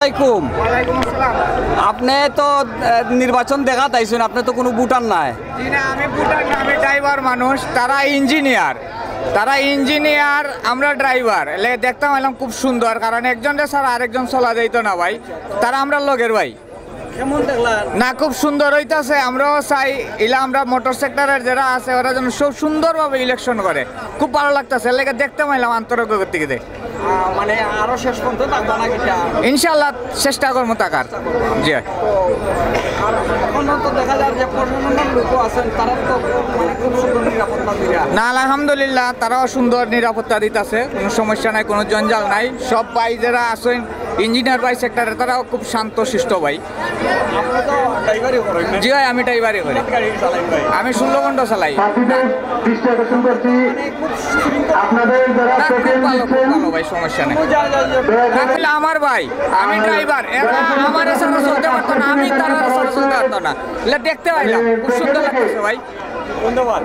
আলাইকুম। ওয়ালাইকুম আসসালাম। আপনি তো নির্বাচন দেখা তাইছেন, আপনি তো কোনো ভোটার নাই। জি না, আমি ভোটার না, আমি ড্রাইভার মানুষ। তারা ইঞ্জিনিয়ার, আমরা ড্রাইভার। এলে দেখতাম এলাম খুব সুন্দর, কারণ একজনটা ছাড়া আরেকজন চলা যাইত না ভাই। তারা আমরা লগের ভাই কেমন দেখলেন? না, খুব সুন্দর হইতাছে। আমরাও চাই ইলা আমরা মোটর সেক্টরের যারা আছে ওরা যেন সব সুন্দরভাবে ইলেকশন করে, খুব ভালো লাগতেছে। এলাকা দেখতাম এলাম আন্তর্গত থেকে মানে আরো শেষ পর্যন্ত থাকবে না কিটা? ইনশাল্লাহ চেষ্টা করবো টাকার। জি আর এখন তো দেখা যায় যে প্রশাসনের লোক আছেন, তারা তো মানে খুব সুন্দর নিরাপত্তা দিরা। না, আলহামদুলিল্লাহ তারাও সুন্দর নিরাপত্তা দিতেছে, কোনো সমস্যা নাই, কোনো জঞ্জাল নাই। সব ভাই যারা আছেন ইঞ্জিনিয়ার ভাই সেক্টরে তারাও খুব শান্ত শিষ্ট ভাই। আপনি তো ড্রাইভারই করেন না? জি ভাই, আমি ড্রাইভারই করি। গাড়ি চালাই ভাই। আমি 16 ঘন্টা চালাই। আপনাদের যারা না, খুব ভালো, খুব ভালো ভাই, সমস্যা নেই। আসলে আমার ভাই, আমি ড্রাইভার, এরা আমার সাথে চলতে পারতো না, আমি তার সাথে চলতে পারতো না। দেখতে পাইলাম খুব সুন্দর লাগতেছে ভাই। ধন্যবাদ।